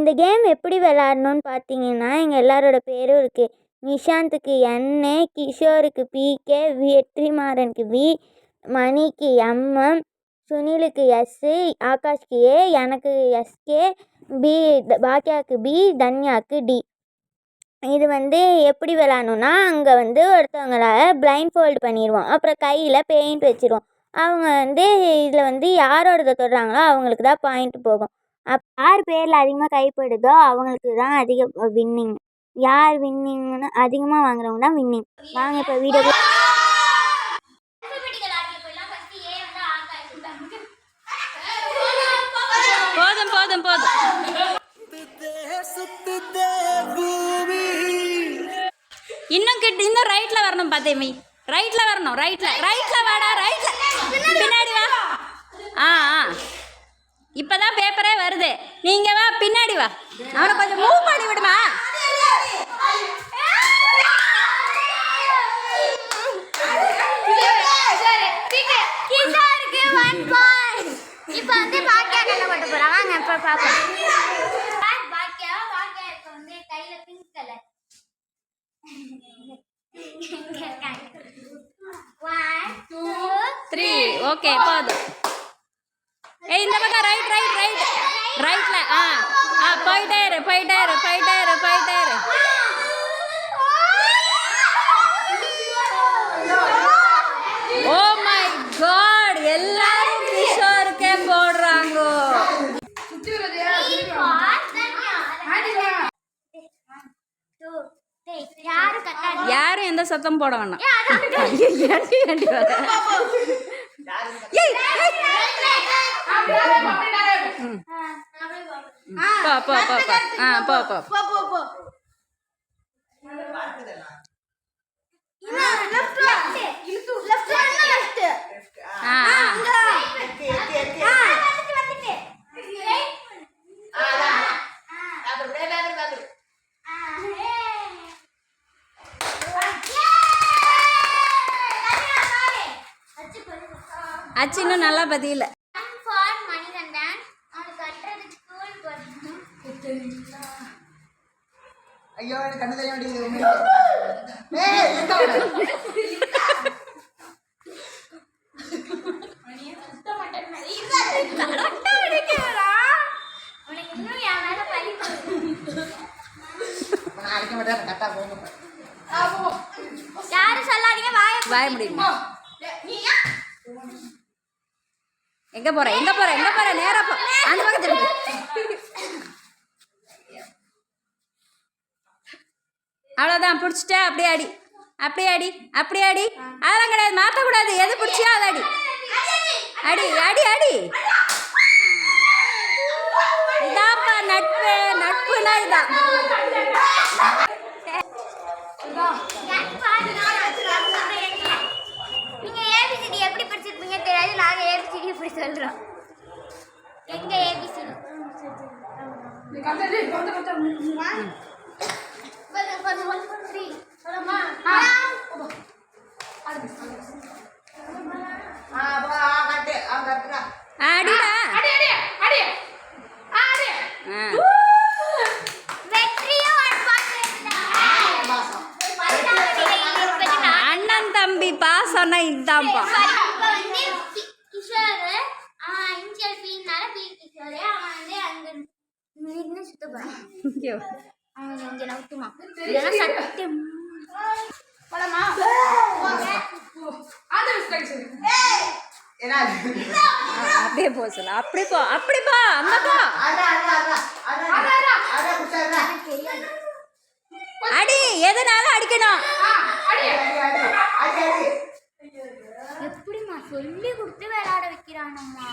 இந்த கேம் எப்படி விளாட்ணுன்னு பார்த்தீங்கன்னா, எங்கள் எல்லாரோட பேரும் இருக்குது. நிஷாந்துக்கு என், கிஷோருக்கு PK, வெற்றிமாறனுக்கு V, மணிக்கு MM, சுனிலுக்கு S, ஆகாஷ்க்கு A, எனக்கு SK, B, பாக்கியாவுக்கு B, தன்யாவுக்கு D. இது எப்படி விளாட்ணுன்னா, அங்கே ஒருத்தவங்களால பிளைண்ட் ஃபோல்டு பண்ணிடுவோம். அப்புறம் கையில் பெயிண்ட் வச்சுருவோம். அவங்க இதில் யாரோடதை தொடுறாங்களோ அவங்களுக்கு தான் பாயிண்ட் போகும். யார் பேரில் அதிகமாக கைப்படுதோ அவங்களுக்கு தான் அதிக வின்னிங். யார் வின்னிங்னு அதிகமாக வாங்குறவங்க தான் வின்னிங். வாங்க இப்போ வீடியோ போதும் போதும் போதும். இன்னும் ரைட்ல வரணும் பாத்தேமி. ரைட்ல வரணும். ரைட்ல வாடா. ரைட்ல பின்னாடி வா. இப்பதான் பேப்பரே வருது. நீங்க வா, பின்னாடி வா. அவனை கொஞ்சம் மூவ் பண்ணி விடுமா. ஓகே போதும். இந்த பக்கம் ரைட்ல போயிட்டே இரு. ஓ மை காட், எல்லாரும் கிஷோருக்கே போடுறாங்க. யாரும் எந்த சத்தம் போட வேணாம். அச்சு இன்னும் நல்லா பதில. ஐயோ கண்ணு தெரிய வேண்டியது. வாய முடியுமா? எங்க போற நேரா போ. அந்த பக்கம் திரும்பு. அவ்வளோதான், பிடிச்சிட்ட. அப்படியே அடி. அதெல்லாம் கிடையாது, மாற்றக்கூடாது. எது பிடிச்சியோ அதை அடி. இதாப்பா நட்புனா இதான். நீங்க ஏபிசிடி எப்படி படிச்சிருப்பீங்க தெரியாது. நாங்க ஏபிசிடி இப்படி சொல்றோம். எங்க ஏபிசிடி அண்ணன் தம்பி பாசம்னா இதுதான்ப்பா. அப்படியே போ சொல்ல. அப்படி போ. அடி, எதனாலும் அடிக்கணும். எப்படிமா சொல்லி கொடுத்து விளையாட வைக்கிறானம்மா.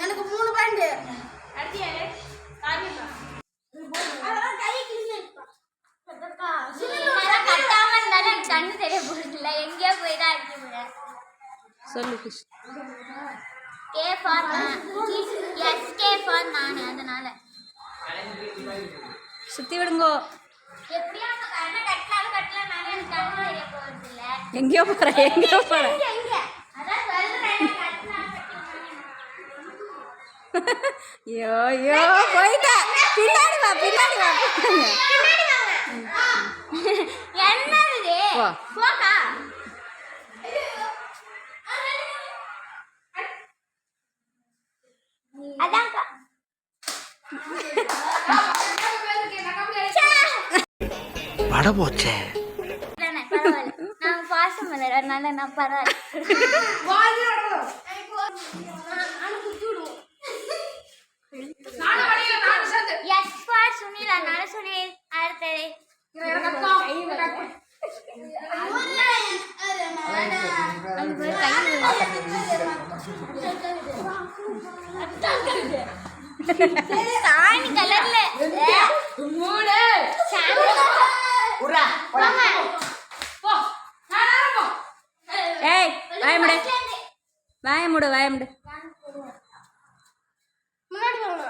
எனக்கு 3 பாயிண்ட். கண்ணு தெரிய போறதில்ல. எங்கேயோ போய் தான் அடிக்க முடியாது. சொல்லு. K for SK for நான். அதனால சுத்தி விடுங்கோ. எப்படியா கண்ணை கட்டலாம் நானே எனக்கு கண்ணு தெரிய போறதில்ல. எங்கேயோ போற. அதான் சொல்றேன். ஐயோ ஐயோ போயிட்டா. பின்னாடி வா பின்னாடி வா. என்ன இது போ. போக்கா அதான்க்கா வட போச்சே. பரவாயில்ல நான் பாசம் பண்ணல அதனால நான் பரவாயில்ல. எஸ் ஃபார் சுனில் அதனால சுனில் அடுத்தது சாணி கலர்ல ஏய் வாயமுடு வாயமுடு வாயமுடு. முன்னாடி போங்க.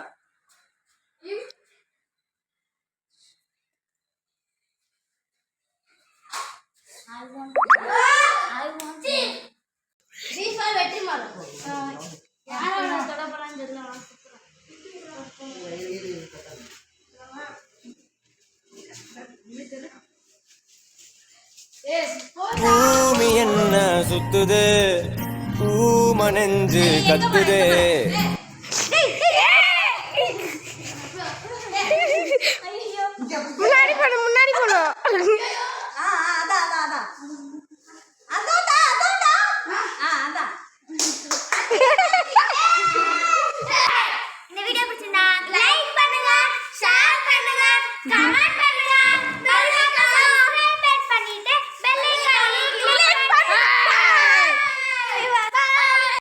பூமி என்ன சுத்துது, பூமனெஞ்சு கத்துது. முன்னாடி போகணும்